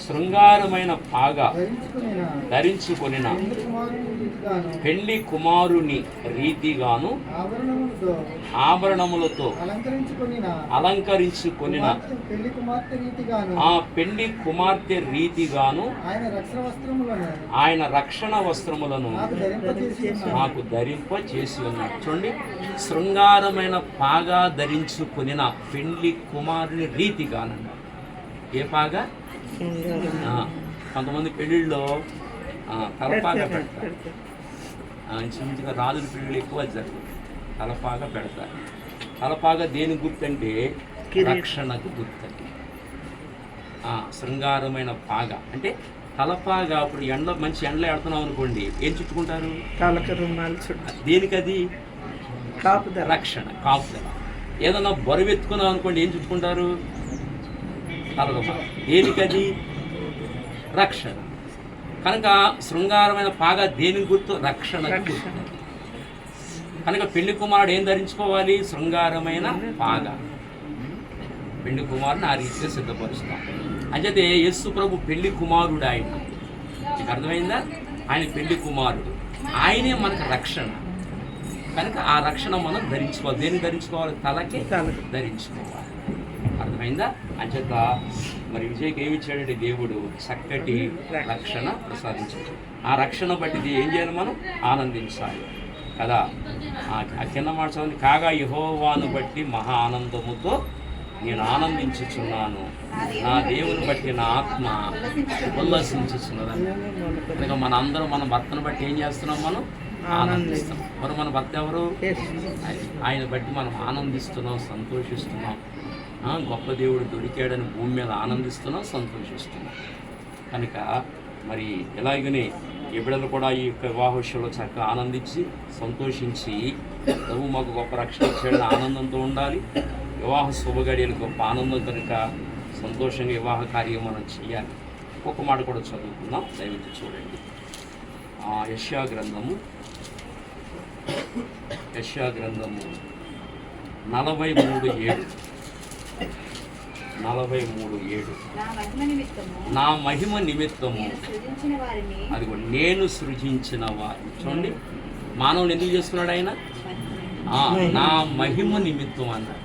శృంగారమైన పాగా ధరించుకొనిన పెళ్లి కుమారుని రీతిగాను ఆభరణములతో అలంకరించుకొనిన ఆ పెళ్లి కుమార్తె రీతిగాను ఆయన రక్షణ వస్త్రములను నాకు ధరింప చేసి ఉన్నాడు. చూడండి, శృంగారమైన పాగా ధరించుకొనిన పెళ్లి కుమారుని రీతిగానన్నాడు. ఏ పాగా? కొంతమంది పెళ్ళిళ్ళలో తలపాగా పెడతారు. ఇంచుమించుగా రాజుల పెళ్ళిళ్ళు ఎక్కువ జరుగుతుంది. తలపాగా పెడతారు. తలపాగా దేని గుర్తంటే రక్షణకు గుర్తండి. శృంగారమైన పాగా అంటే తలపాగా. ఇప్పుడు మంచి ఎండలో వెళ్తున్నాం అనుకోండి, ఏం చుట్టుకుంటారు? దేనికి? అది రక్షణ, కాపుదల. ఏదన్నా బరువు ఎత్తుకున్నాం అనుకోండి, ఏం చుట్టుకుంటారు? దేనికి? అది రక్షణ. కనుక శృంగారమైన పాగా దేనికి గుర్తు? రక్షణ గుర్తు. కనుక పెళ్లి కుమారుడు ఏం ధరించుకోవాలి? శృంగారమైన పాగా. పెళ్లి కుమారుని ఆ రీతిగా సిద్ధపరుస్తాం. అంచేతే యేసు ప్రభు పెళ్లి కుమారుడు. ఆయన మీకు అర్థమైందా? ఆయన పెళ్లి కుమారుడు, ఆయనే మనకు రక్షణ. కనుక ఆ రక్షణ మనం ధరించుకోవాలి. దేనికి ధరించుకోవాలి? తలకి ధరించుకోవాలి. అర్థమైందా? అంచేత మరి విజయ్కి ఏమి ఇచ్చాడంటే దేవుడు చక్కటి రక్షణ ప్రసాదించాడు. ఆ రక్షణ బట్టి ఏం చేయాలి? మనం ఆనందించాలి కదా. ఆ కింద మాట చదవండి. కాగా యెహోవాను బట్టి మహా ఆనందముతో నేను ఆనందించుచున్నాను, నా దేవుని బట్టి నా ఆత్మ ఉల్లసించుచున్నదని. కనుక మన అందరం మన భర్తను బట్టి ఏం చేస్తున్నాం? మనం ఆనందిస్తాం. మరి మన భర్త ఎవరు? ఆయన బట్టి మనం ఆనందిస్తున్నాం, సంతోషిస్తున్నాం. గొప్ప దేవుడు దొరికాడని భూమి మీద ఆనందిస్తున్నాం, సంతోషిస్తున్నాం. కనుక మరి ఎలాగనే ఈ బిడ్డలు కూడా ఈ యొక్క వివాహోత్సవంలో చక్కగా ఆనందించి సంతోషించి ప్రభు మాకు గొప్ప రక్షణ ఇచ్చాడని ఆనందంతో ఉండాలి. వివాహ శుభగడియలు గొప్ప ఆనందం కనుక సంతోషంగా వివాహ కార్యం మనం చేయాలి. ఒక్కొక్క మాట కూడా చదువుకుందాం. దయచేసి చూడండి. యెషయా గ్రంథము 43:7 నా మహిమ నిమిత్తము అదిగో నేను సృజించిన వారిని. చూడండి, మానవుని ఎందుకు చేసుకున్నాడు ఆయన? నా మహిమ నిమిత్తం అన్నాడు.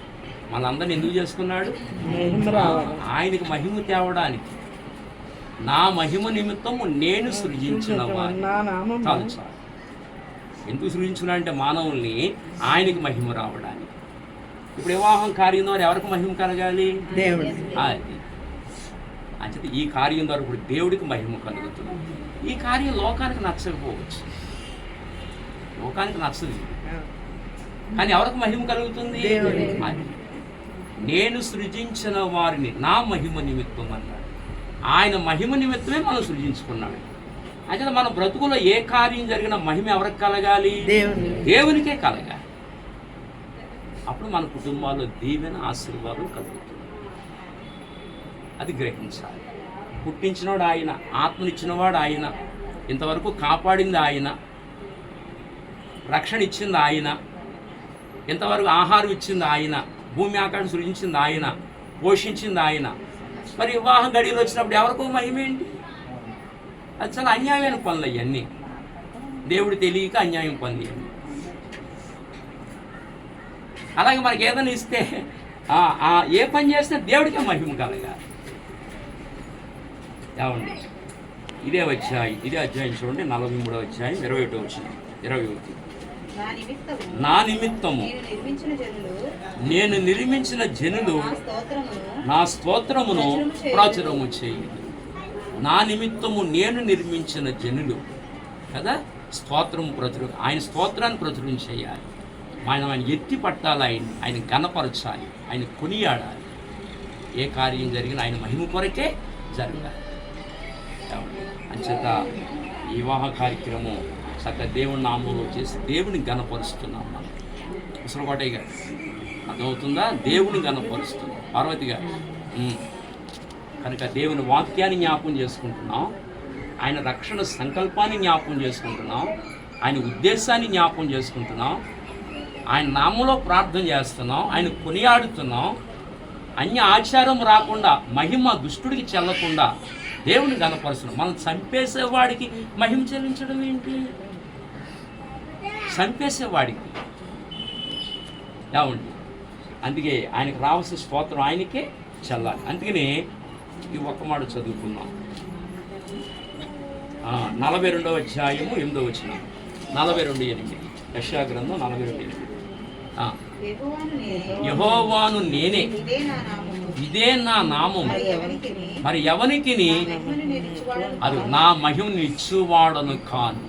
మనందరిని ఎందుకు చేసుకున్నాడు? మహిమ రావాలి. ఆయనకి మహిమ తేవడానికి. నా మహిమ నిమిత్తము నేను సృజించిన వాడిని. నా నామం చాలు చాలు. ఎందుకు సృజించున్నా అంటే మానవుల్ని ఆయనకి మహిమ రావడానికి. ఇప్పుడు వివాహం కార్యం ద్వారా ఎవరికి మహిమ కలగాలి? దేవుడు. అది అంచేత ఈ కార్యం ద్వారా ఇప్పుడు దేవుడికి మహిమ కలుగుతుంది. ఈ కార్యం లోకానికి నచ్చకపోవచ్చు, లోకానికి నచ్చదు, కానీ ఎవరికి మహిమ కలుగుతుంది? దేవుడికి. అది నేను సృజించిన వారిని నా మహిమ నిమిత్తం అన్నాడు. ఆయన మహిమ నిమిత్తమే మనం సృజించుకున్నాడు. అంటే మన బ్రతుకులో ఏ కార్యం జరిగిన మహిమ ఎవరికి కలగాలి? దేవునికే కలగాలి. అప్పుడు మన కుటుంబాల్లో దీవెన ఆశీర్వాదం కలుగుతుంది. అది గ్రహించాలి. పుట్టించినవాడు ఆయన, ఆత్మనిచ్చినవాడు ఆయన, ఇంతవరకు కాపాడింది ఆయన, రక్షణ ఇచ్చింది ఆయన, ఇంతవరకు ఆహారం ఇచ్చింది ఆయన, భూమి ఆకాశం సృజించింది ఆయన, పోషించింది ఆయన. మరి వివాహ గడియలు వచ్చినప్పుడు ఎవరికో మహిమ ఏంటి? అది చాలా అన్యాయమైన పనులు అవన్నీ. దేవుడు తెలియక అన్యాయం పనులు ఇవన్నీ. అలాగే మనకి ఏదైనా ఇస్తే ఏ పని చేస్తే దేవుడికే మహిమ కలగాలి. ఏమండి? ఇదే అధ్యాయం చూడండి, 43వ అధ్యాయం 21వ వచనం, 21. నా నిమిత్తము నేను నిర్మించిన జనులు నా స్తోత్రమును ప్రచురము చేయి. నా నిమిత్తము నేను నిర్మించిన జనులు కదా, స్తోత్రము ప్రచురం, ఆయన స్తోత్రాన్ని ప్రచురం చేయాలి. ఆయన ఎత్తి పట్టాలి, ఆయన ఘనపరచాలి, ఆయన కొనియాడాలి. ఏ కార్యం జరిగినా ఆయన మహిమ కొరకే జరగాలి. అంచేత ఈ వివాహ కార్యక్రమం చక్కగా దేవుని నామంలో చేసి దేవుని ఘనపరుస్తున్నాం. మనం అసలు కోటయ్య గారు అర్థమవుతుందా? దేవుని ఘనపరుస్తున్నాం. పార్వతి గారు కనుక దేవుని వాక్యాన్ని జ్ఞాపం చేసుకుంటున్నాం, ఆయన రక్షణ సంకల్పాన్ని జ్ఞాపం చేసుకుంటున్నాం, ఆయన ఉద్దేశాన్ని జ్ఞాపం చేసుకుంటున్నాం, ఆయన నామంలో ప్రార్థన చేస్తున్నాం, ఆయన కొనియాడుతున్నాం. అన్య ఆచారం రాకుండా, మహిమ దుష్టుడికి చెల్లకుండా దేవుని ఘనపరుస్తున్నాం. మనం చంపేసేవాడికి మహిమ చెల్లించడం ఏంటి? చంపేసేవాడికి ఏమండి? అందుకే ఆయనకు రావాల్సిన స్తోత్రం ఆయనకే చెల్లాలి. అందుకని ఈ ఒక్క మాట చదువుకున్నాం. 42వ అధ్యాయము 8వ వచనం, 42:8. యెషయా గ్రంథం 42:8. యెహోవాను నేనే, ఇదే నా నామం, మరి ఎవనికి అది నా మహిమను ఇచ్చువాడను కాను.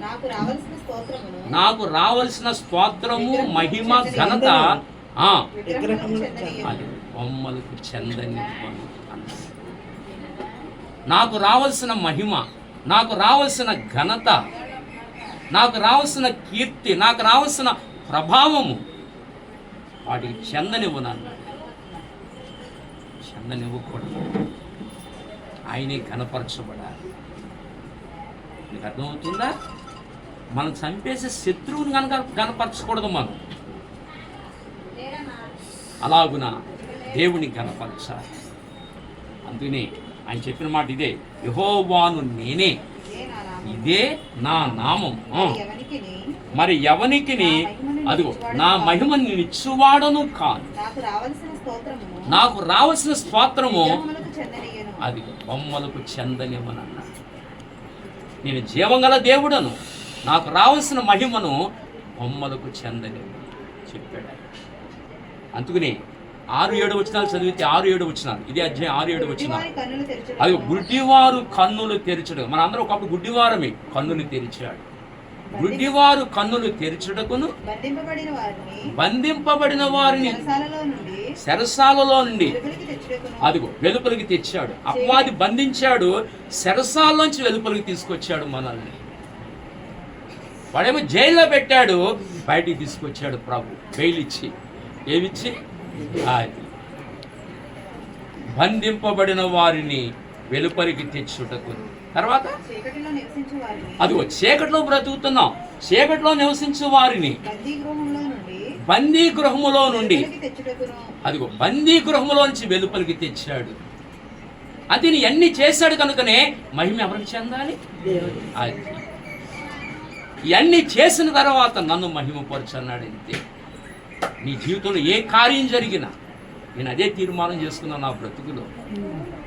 నాకు రావలసిన స్తోత్రము, మహిమ, ఘనత అది బొమ్మలకు చెందని. నాకు రావలసిన మహిమ, నాకు రావలసిన ఘనత, నాకు రావలసిన కీర్తి, నాకు రావలసిన ప్రభావము వాటికి చెందనివ్వనన్నా. చెందనివ్వకూడదు. ఆయనే ఘనపరచబడాలి. నీకు అర్థమవుతుందా? మనం చంపేసే శత్రువుని కనుక ఘనపరచకూడదు. మనం అలాగున దేవుని ఘనపరచాలి. అందుకని ఆయన చెప్పిన మాట ఇదే, యెహోవాను నేనే, ఇదే నా నామం, మరి ఎవనికిని అదిగో నా మహిమను నేను ఇచ్చువాడను కాను. నాకు రావాల్సిన స్తోత్రము అది బొమ్మలకు చెందనివ్వనన్నా. నేను జీవంగల దేవుడను, నాకు రావాల్సిన మహిమను బొమ్మలకు చెందనివ్వను చెప్పాడు. అందుకని 6-7 వచనాలు చదివితే 6-7 వచనాలు, ఇదే అధ్యాయం 6-7 వచనాలు. అది గుడ్డివారు కన్నులు తెరచడం. మన అందరూ ఒకప్పుడు గుడ్డివారమే, కన్నులు తెరిచాడు. గుడ్డివారు కన్నులు తెరచుటకును, బంధింపబడిన వారిని చెరసాలలో నుండి అదిగో వెలుపలికి తెచ్చాడు. అపవాది బంధించాడు, చెరసాలలోంచి వెలుపలికి తీసుకొచ్చాడు మనల్ని. వాడేమో జైల్లో పెట్టాడు, బయటికి తీసుకొచ్చాడు ప్రభు, బెయిల్ ఇచ్చి. ఏమిచ్చి? అది బంధింపబడిన వారిని వెలుపలికి తెచ్చుటకు. తర్వాత అదిగో చీకటిలో బ్రతుకుతున్నాం, చీకటిలో నివసించే వారిని బందీ గృహములో నుండి అదిగో బందీ గృహములో నుంచి వెలుపలికి తెచ్చాడు. అది అన్ని చేశాడు కనుకనే మహిమ ఎవరికి చెందాలి? అది ఇవన్నీ చేసిన తర్వాత నన్ను మహిమపరచన్నాడు. అంతే. నీ జీవితంలో ఏ కార్యం జరిగినా నేను అదే తీర్మానం చేసుకున్నాను నా బ్రతుకులో.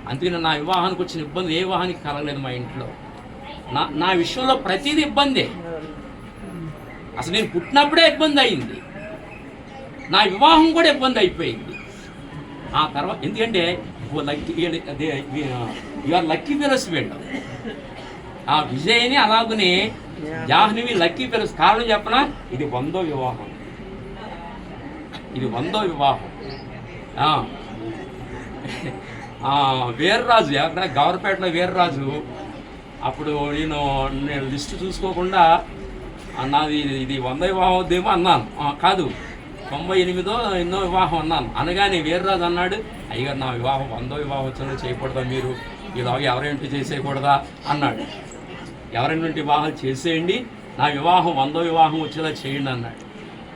అందుకని నా వివాహానికి వచ్చిన ఇబ్బంది ఏ వివాహానికి కలగలేదు మా ఇంట్లో. నా విషయంలో ప్రతిదీ ఇబ్బందే. అసలు నేను పుట్టినప్పుడే ఇబ్బంది అయింది, నా వివాహం కూడా ఇబ్బంది అయిపోయింది. ఆ తర్వాత ఎందుకంటే యూఆర్ లక్కీ ఫెలోస్ వీళ్ళు. ఆ విజయ్ని అలాగనే జాహ్నవి లక్కీ ఫెలోస్. కారణం చెప్పనా, ఇది 100వ వివాహం, ఇది 100వ వివాహం. వీర్రాజు అక్కడ గవర్పేటలో వీర్రాజు, అప్పుడు నేను లిస్టు చూసుకోకుండా నాది ఇది 100వ వివాహం అవుద్దేమో అన్నాను. కాదు 98వ ఎన్నో వివాహం అన్నాను. అనగానే వీర్రాజు అన్నాడు, అయ్యగారు నా వివాహం 100వ వివాహం వచ్చినా చేయకూడదా, మీరు ఇలాగ ఎవరైనా చేసేయకూడదా అన్నాడు. ఎవరైనా వివాహాలు చేసేయండి, నా వివాహం 100వ వివాహం వచ్చేలా చేయండి అన్నాడు.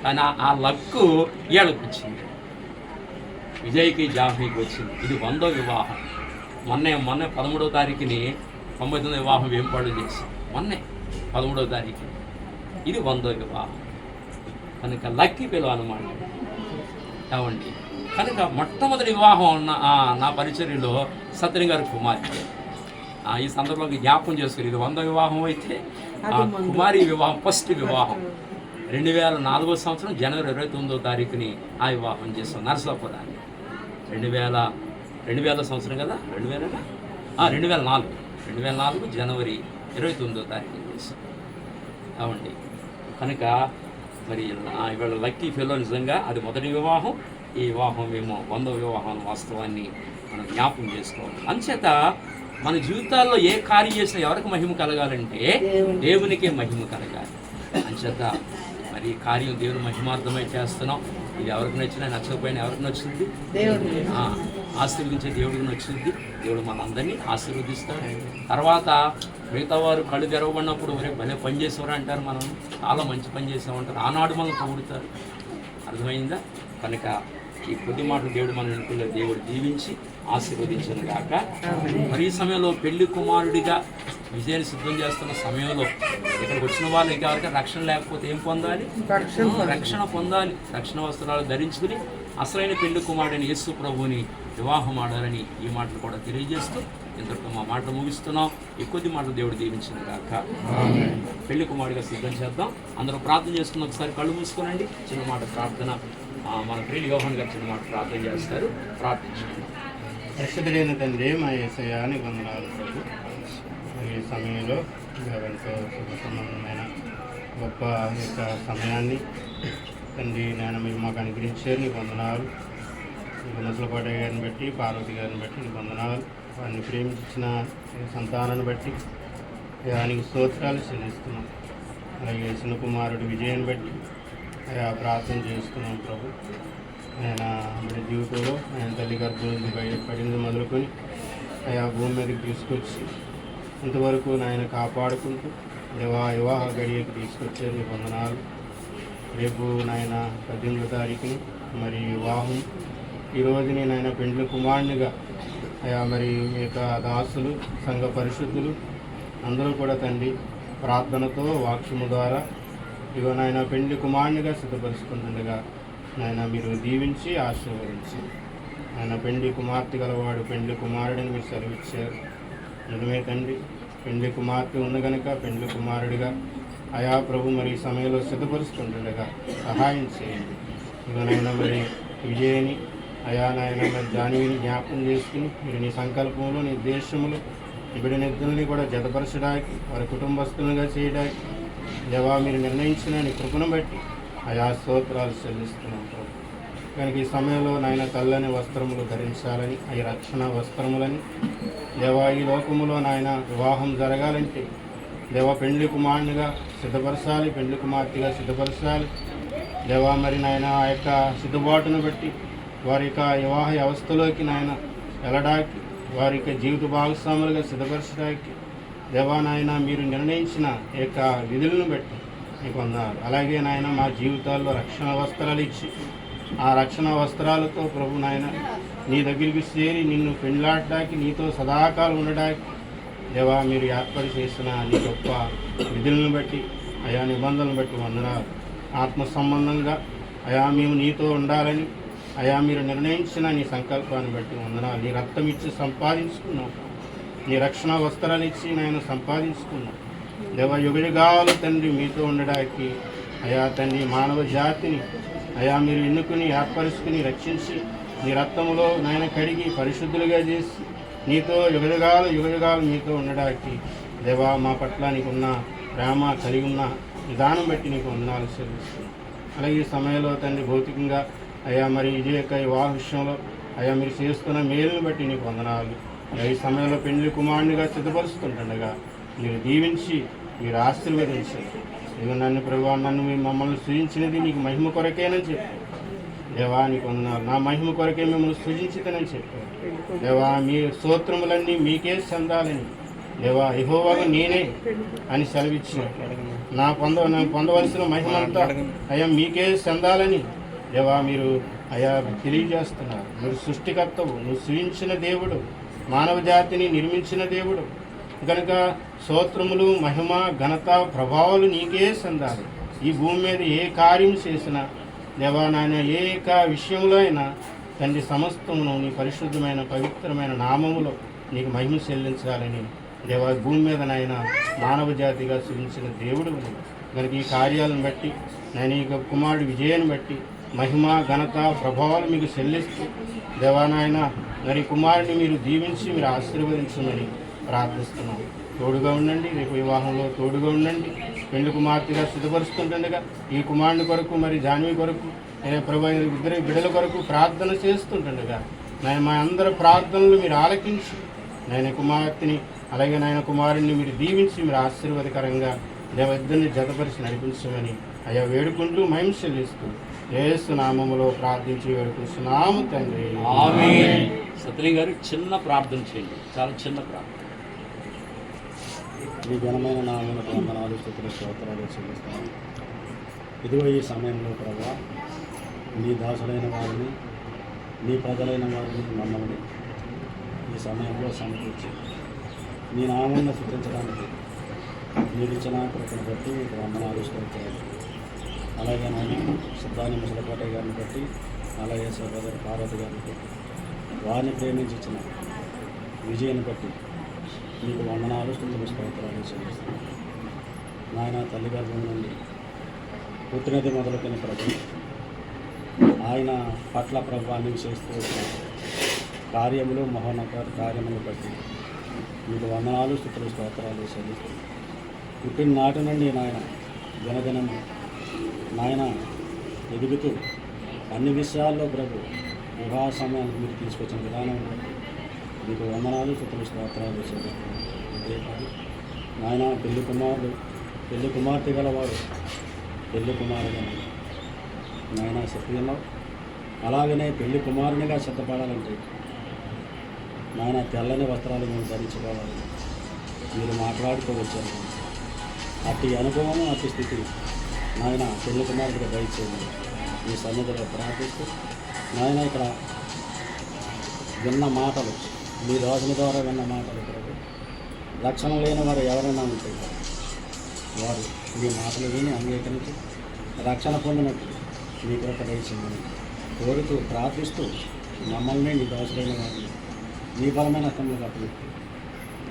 కానీ ఆ లక్కు వీళ్ళకి వచ్చింది, విజయ్కి జాహ్నవికి వచ్చింది. ఇది 100వ వివాహం. మొన్న 13వ తారీఖుని 99వ వివాహం వేంపాడు చేసి మొన్నే 13వ తారీఖు ఇది 100వ వివాహం. కనుక లక్కీ పిలువ అనమాట. ఏమండి, కనుక మొట్టమొదటి వివాహం నా పరిచర్యలో సత్యని గారి కుమార్తె. ఈ సందర్భంలో జ్ఞాపకం చేసుకుని ఇది 100వ వివాహం అయితే కుమారి వివాహం ఫస్ట్ వివాహం 2004వ సంవత్సరం జనవరి 29వ తారీఖుని ఆ వివాహం చేస్తాం నరసాపురాన్ని. 2000 సంవత్సరం కదా, 2004 జనవరి 29వ తారీఖుని చేస్తాం. అవండి, కనుక మరి ఇవాళ లక్కీ ఫెలో నిజంగా అది మొదటి వివాహం. ఈ వివాహం మేము 100వ వివాహం వాస్తవాన్ని మనం జ్ఞాపకం చేసుకోవాలి. అంచేత మన జీవితాల్లో ఏ కార్యం చేసినా ఎవరికి మహిమ కలగాలంటే దేవునికే మహిమ కలగాలి. అంచేత మరి ఈ కార్యం దేవుని మహిమార్థమై చేస్తున్నాం. ఇది ఎవరికి నచ్చినా నచ్చకపోయినా ఎవరికి నచ్చుతుంది, ఆశీర్వదించే దేవుడికి నచ్చుతుంది. దేవుడు మన అందరినీ ఆశీర్వదిస్తాడు. తర్వాత మిగతా వారు కళ్ళు తెరవబడినప్పుడు ఒరే భలే పని చేసేవారు అంటారు, మనం చాలా మంచి పని చేసామంటారు, ఆనాడు మనం పొగుడుతారు. అర్థమైందా? కనుక ఈ కొద్ది మాటలు దేవుడు మన ఇంట్లో దేవుడు దీవించి ఆశీర్వదించను గాక. మరి ఈ సమయంలో పెళ్లి కుమారుడిగా విజయాన్ని సిద్ధం చేస్తున్న సమయంలో ఇక్కడికి వచ్చిన వాళ్ళు ఎవరికి రక్షణ లేకపోతే ఏం పొందాలి? రక్షణ పొందాలి. రక్షణ వస్త్రాలు ధరించుకుని అసలైన పెళ్లి కుమారుడైన యేసు ప్రభువుని వివాహం ఆడాలని ఈ మాటలు కూడా తెలియజేస్తూ ఇంతటితో మా మాటలు ముగిస్తున్నాం. ఈ కొద్ది మాటలు దేవుడు దీవించను గాక. పెళ్లి కుమారుడిగా సిద్ధం చేద్దాం. అందరూ ప్రార్థన చేసుకుని ఒకసారి కళ్ళు మూసుకోనండి. చిన్న మాట ప్రార్థన మన ప్రియులు యోహాన్ గారు చిన్న మాట ప్రార్థన చేస్తారు. ప్రార్థించండి. పరిశుద్ధుడైన తండ్రి, మా యేసయ్యాని వందనాలు ప్రభు. ఈ సమయంలో ఎంతో శుభ సంబంధమైన గొప్ప యొక్క సమయాన్ని తండ్రి నేను మీరు మాకు అనుగ్రహించారు. నీకు వందనాలు. నీకు ముసలపాటి గారిని బట్టి, పార్వతి గారిని బట్టి నీకు వందనాలు. వారిని ప్రేమించిన సంతానాన్ని బట్టి ఆయనకి స్తోత్రాలు చెల్లిస్తున్నాం. అలాగే చిన్న కుమారుడు విజయాన్ని బట్టి ప్రార్థన చేస్తున్నాం ప్రభు. ఆయన మన జీవితంలో ఆయన తల్లి గర్భం పడింది మొదలుకొని భూమి మీదకి తీసుకొచ్చి ఇంతవరకు నాయన కాపాడుకుంటూ వివాహ గడియకి తీసుకొచ్చారు. నీకు వందనాలు. రేపు నాయన 18వ తారీఖుని మరి వివాహం. ఈరోజు నేను పెండ్లి కుమారునిగా మరి మీ యొక్క దాసులు, సంఘ పరిశుద్ధులు అందరూ కూడా తండ్రి ప్రార్థనతో వాక్యము ద్వారా ఇగో నాయన పెండ్లి కుమారునిగా సిద్ధపరుచుకుంటుండగా నాయన మీరు దీవించి ఆశీర్వదించి ఆయన పెండ్లి కుమార్తె గలవాడు పెండ్లి కుమారుడిని మీరు సెలవిచ్చారు. నిజమే తండ్రి, పెండ్లి కుమార్తె ఉంది కనుక పెండ్లి కుమారుడిగా అయా ప్రభు మరి ఈ సమయంలో సిద్ధపరుచుకుంటుండగా సహాయం చేయండి. ఇకనైనా మరి విజయని అయా నాయన మరి జాహ్నవిని జ్ఞాపకం చేసుకుని మీరు నీ సంకల్పంలో నీ ఉద్దేశంలో ఇప్పుడు నిద్రల్ని కూడా జతపరచడానికి వారి కుటుంబస్తులుగా చేయడానికి దేవా మీరు నిర్ణయించిన నీ కృపను బట్టి ఆయా స్తోత్రాలు చెల్లిస్తున్నాం ప్రభు. కనుక ఈ సమయంలో నాయన తెల్లని వస్త్రములు ధరించాలని, అవి రక్షణ వస్త్రములని దేవా ఈ లోకములో నాయన వివాహం జరగాలంటే దేవా పెండ్లి కుమారునిగా సిద్ధపరచాలి, పెండ్లి కుమార్తెగా సిద్ధపరచాలి. దేవా మరి నాయన ఆ యొక్క సిద్ధబాటును బట్టి వారి యొక్క వివాహ వ్యవస్థలోకి నాయన వెళ్ళడానికి, వారి యొక్క జీవిత భాగస్వాములుగా సిద్ధపరచడానికి దేవా నాయన మీరు నిర్ణయించిన యొక్క విధులను బట్టి మీకు వందనాలు. అలాగే నాయన మా జీవితాల్లో రక్షణ వస్త్రాలు ఇచ్చి ఆ రక్షణ వస్త్రాలతో ప్రభు నాయన నీ దగ్గరికి చేరి నిన్ను పెండ్లాడడానికి, నీతో సదాకాలం ఉండడానికి దేవా మీరు ఏర్పాటు చేసిన నీ గొప్ప విధులను బట్టి అయా నిబంధనలను బట్టి వందనాలు. ఆత్మ సంబంధంగా అయా మేము నీతో ఉండాలని అయా మీరు నిర్ణయించిన నీ సంకల్పాన్ని బట్టి వందనాలు. నీ రక్తం ఇచ్చి సంపాదించుకున్నావు, నీ రక్షణ వస్త్రాలు ఇచ్చి నేను సంపాదించుకున్నాను. దేవ యుగయుగాలు తండ్రి మీతో ఉండడానికి అయా తండ్రి మానవ జాతిని అయా మీరు ఎన్నుకుని ఏర్పరుచుకుని రక్షించి నీ రక్తములో నాయన కడిగి పరిశుద్ధులుగా చేసి నీతో యుగయుగాలు మీతో ఉండడానికి దేవా మా పట్ల నీకున్న ప్రేమ కలిగి ఉన్న విధానం బట్టి నీకు వందనాలు చెల్లిస్తున్నాను. అలాగే ఈ సమయంలో తండ్రి భౌతికంగా అయా మరి ఇది యొక్క వివాహ విషయంలో అయా మీరు చేస్తున్న మేలును బట్టి నీకు వందనాలు. ఈ సమయంలో పెళ్లి కుమారునిగా సిద్ధపరుస్తుండగా మీరు దీవించి మీరు ఆశీర్వదించండి. ఇక నన్ను ప్రభు నన్ను మమ్మల్ని సృజించినది నీకు మహిమ కొరకేనని చెప్పారు దేవా. నీకు వందనాలు. నా మహిమ కొరకే మిమ్మల్ని సృజించితనని చెప్పారు దేవా. మీ స్తోత్రములన్నీ మీకే చెందాలని దేవా. యెహోవాగా నేనే అని సెలవిచ్చిన నా పొందవలసిన మహిమంతా అయ్యా మీకే చెందాలని దేవా మీరు అయా తెలియజేస్తున్నారు. మీరు సృష్టికర్తవు, నువ్వు సృజించిన దేవుడు, మానవ జాతిని నిర్మించిన దేవుడు కనుక స్తోత్రములు మహిమ ఘనత ప్రభావాలు నీకే చెందాలి. ఈ భూమి మీద ఏ కార్యం చేసినా దేవా నాయన ఏ విషయంలో అయినా తండ్రి సమస్తమును నీ పరిశుద్ధమైన పవిత్రమైన నామములో నీకు మహిమ చెల్లించాలని దేవా భూమి మీద నాయన మానవ జాతిగా సృజించిన దేవుడు కనుక ఈ కార్యాలను బట్టి నేను ఈ కుమారుడి విజయాన్ని బట్టి మహిమ ఘనత ప్రభావాలు మీకు చెల్లిస్తూ దేవానాయన మరి కుమారుడిని మీరు దీవించి మీరు ఆశీర్వదించమని ప్రార్థిస్తున్నాం. తోడుగా ఉండండి, రేపు వివాహంలో తోడుగా ఉండండి. పెళ్లి కుమార్తెగా సిద్ధపరుస్తుండగా ఈ కుమారుని కొరకు మరి జాన్వి కొరకు ప్రభు ఇద్దరి బిడ్డల కొరకు ప్రార్థన చేస్తుంటుండగా నేను మా అందరి ప్రార్థనలు మీరు ఆలకించి నేను కుమార్తెని అలాగే నాయన కుమారుడిని మీరు దీవించి మీరు ఆశీర్వాదకరంగా ఇద్దరిని జతపరిచి నడిపించమని అయ్యా వేడుకుంటూ మహిమ చెల్లిస్తూ యేసు నామములో ప్రార్థించి వేడుకుంటున్నాము తండ్రి. ఆమేన్. సత్యలింగ గారు చిన్న ప్రార్థన చేయండి, చాలా చిన్న ప్రార్థన. మీ ఘనమైన నామమునకు వందనాలు స్తుతులు స్తోత్రాలు చెల్లిస్తాను. ఇదిగో ఈ సమయంలో ప్రభువా నీ దాసులైన వారిని నీ ప్రజలైన వారిని మమ్మల్ని ఈ సమయంలో సమకూర్చి నీ నామాన్ని సృష్టించడానికి మీరు ఇచ్చిన కృపను బట్టి మీకు వందనాలు స్తోత్రాలు. అలాగే నేను సిద్ధాని ముసలకోటయ్య గారిని బట్టి అలాగే సోదరు పార్వతి గారిని బట్టి వారిని ప్రేమించి ఇచ్చిన విజయాన్ని బట్టి మీకు వందనాలు స్తుతులు స్తోత్రాలు చెల్లిస్తున్నాను. నాయన తల్లి గర్భం నుండి పుట్టినది మొదలుకొని ప్రభు ఆయన పట్ల ప్రభు అన్ని చేస్తూ వచ్చిన కార్యములు మహోన్నత కార్యములు బట్టి మీకు వందనాలు స్తుతులు స్తోత్రాలు చెల్లిస్తున్నాను. పుట్టిన నాటి నుండి నాయన దినదినము నాయన ఎదుగుతూ అన్ని విషయాల్లో ప్రభు వివాహ సమయానికి మీరు తీసుకొచ్చిన విధానం బట్టి మీకు వందనాలు స్తుతులు స్తోత్రాలు చెల్లిస్తున్నాను. అంతేకాదు నాయన పెళ్లి కుమార్తె గలవాడు పెళ్లి కుమారుడు నాయన చెప్పినావు. అలాగనే పెళ్లి కుమారునిగా సిద్ధపడాలంటే నాయన తెల్లని వస్త్రాలు మేము ధరించుకోవాలి మీరు మాట్లాడుతూ వచ్చారు. అట్టి అనుభవము అట్టి స్థితి నాయన పెళ్లి కుమారుడిగా దయచేయండి. మీ సన్నిధిలో ప్రార్థిస్తూ నాయన ఇక్కడ విన్న మాటలు మీ రోజుల ద్వారా విన్న మాటలు ప్రభు లక్షణం లేని వారు ఎవరైనా ఉంటే వారు మీ మాటలు విని అంగీకరించి రక్షణ పొందినట్టు మీ కృప దయచేయమని కోరుతూ ప్రార్థిస్తూ మమ్మల్ని మీ దోషులైన వారిని మీ బలమైన హస్తములు అప్పగిస్తూ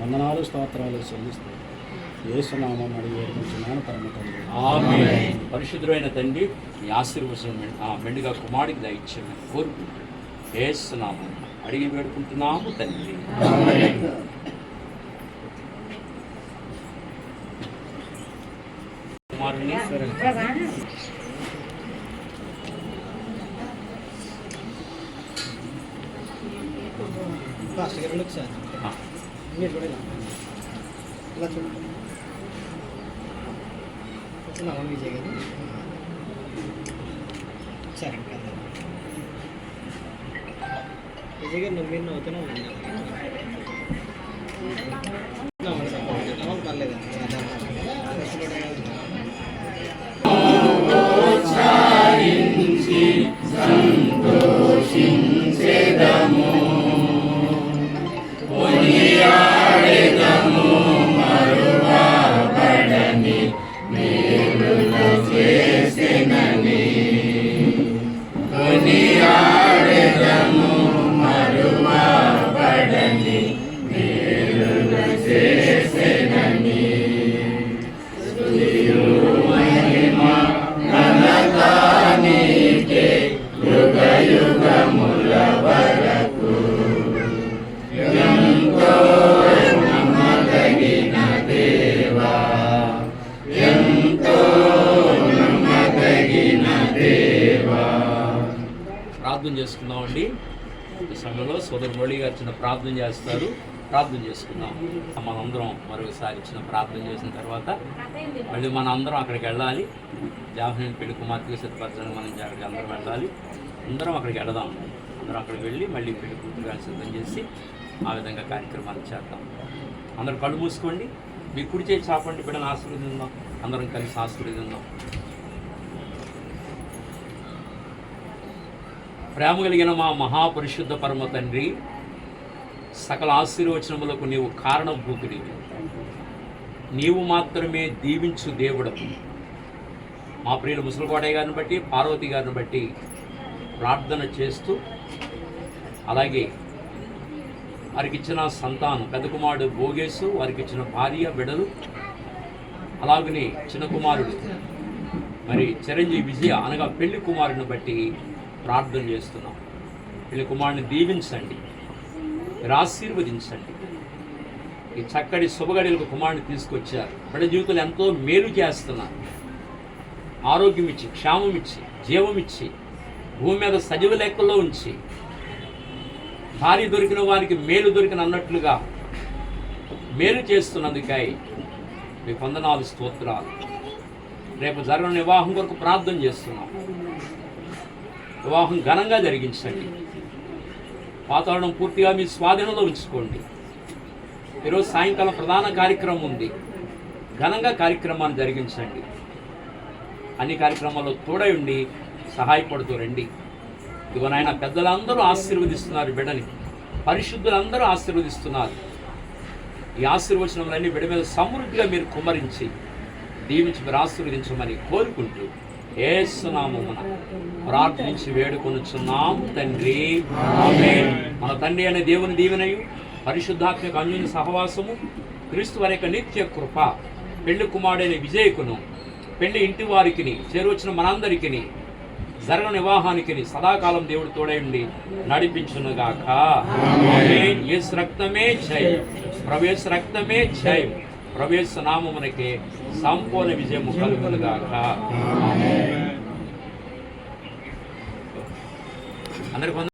వందనాలు స్తోత్రాలు చెల్లిస్తూ యేసునామం అడిగి వేడుకుంటున్నాను పరమ తండ్రి. ఆమేన్. పరిశుద్ధుడైన తండ్రి మీ ఆశీర్వచనం ఆ మెండుగా కుమారుడికి దయచేయమని కోరుకుంటూ యేసునామం అడిగి వేడుకుంటున్నాము తండ్రి. కుమారుని మీరు కూడా ఇలా చూడండి అవును విజయ్ గారు సరే విజయ్ గారు మీరు నవ్వుతున్నావు పర్లేదు దునియా ప్రార్థన చేసుకుందామండి. ఈ సమయంలో సోదరు మురళి గారు చిన్న ప్రార్థన చేస్తారు. ప్రార్థన చేసుకుందాం. మనందరం మరొకసారి చిన్న ప్రార్థన చేసిన తర్వాత మళ్ళీ మన అందరం అక్కడికి వెళ్ళాలి. జాహ్నవి పెళ్లి కుమార్తె సిద్ధపరచడానికి మనం అక్కడికి అందరం వెళ్ళాలి. అందరం అక్కడికి వెళదాం. అందరం అక్కడికి వెళ్ళి మళ్ళీ పెళ్లి కూతురుగా సిద్ధం చేసి ఆ విధంగా కార్యక్రమాలు చేద్దాం. అందరూ కళ్ళు మూసుకోండి. మీ కుడి చేయి చాపండి. బిడ్డను ఆశీర్వదిందాం. అందరం కలిసి ఆశీర్వదిందాం. ప్రేమ కలిగిన మా మహాపరిశుద్ధ పరమ తండ్రి, సకల ఆశీర్వచనములకు నీవు కారణభూతుడివి. నీవు మాత్రమే దీవించు దేవుడవు. మా ప్రియులు ముసలికోటయ్య గారిని బట్టి, పార్వతి గారిని బట్టి ప్రార్థన చేస్తూ, అలాగే వారికి ఇచ్చిన సంతానం పెద్ద కుమారుడు భోగేశు, వారికి ఇచ్చిన భార్య బిడ్డలు, అలాగనే చిన్న కుమారుడు మరి చిరంజీవి విజయ అనగా పెళ్లి కుమారుడిని బట్టి ప్రార్థన చేస్తున్నాం. పెళ్లి కుమారుడిని దీవించండి, మీరు ఆశీర్వదించండి. ఈ చక్కటి శుభగడిలకు కుమారుడిని తీసుకొచ్చారు. బిడ్డ జీవితంలో ఎంతో మేలు చేస్తున్నారు. ఆరోగ్యం ఇచ్చి, క్షేమం ఇచ్చి, జీవం ఇచ్చి, భూమి మీద సజీవ లెక్కల్లో ఉంచి, భార్య దొరికిన వారికి మేలు దొరికిన అన్నట్లుగా మేలు చేస్తున్నందుకై మీకు వందనాలు, స్తోత్రాలు. రేపు జరగని వివాహం కొరకు ప్రార్థన చేస్తున్నాం. వివాహం ఘనంగా జరిగించండి. వాతావరణం పూర్తిగా మీ స్వాధీనంలో ఉంచుకోండి. ఈరోజు సాయంకాలం ప్రధాన కార్యక్రమం ఉంది. ఘనంగా కార్యక్రమాన్ని జరిగించండి. అన్ని కార్యక్రమాల్లో తోడై ఉండి సహాయపడుతూ రండి. ఇదిగో నాయన, పెద్దలందరూ ఆశీర్వదిస్తున్నారు బిడ్డని, పరిశుద్ధులందరూ ఆశీర్వదిస్తున్నారు. ఈ ఆశీర్వచనములన్నీ బిడ్డ మీద సమృద్ధిగా మీరు కుమ్మరించి దీవించి మీరు ఆశీర్వదించమని కోరుకుంటూ యేసు నామమున ప్రార్థించి వేడుకొనుచున్నాం తండ్రి, ఆమేన్. మన తండ్రి అనే దేవుని దీవెనయు, పరిశుద్ధాత్మక అన్యోన్య సహవాసము, క్రీస్తు వారి యొక్క నిత్య కృప, పెళ్లి కుమారుడైన విజయకును, పెళ్లి ఇంటి వారికి, చేరువచ్చిన మనందరికీ, జరగని వివాహానికి సదాకాలం దేవుడు తోడైండి నడిపించునుగాక. ఆమేన్. యేసు రక్తమే జయం, ప్రవేశ రక్తమే జయం, ప్రవేశ నామమునకే సంపూర్ణ విజయము కలుగునుగాక. ఆమేన్. అందరికీ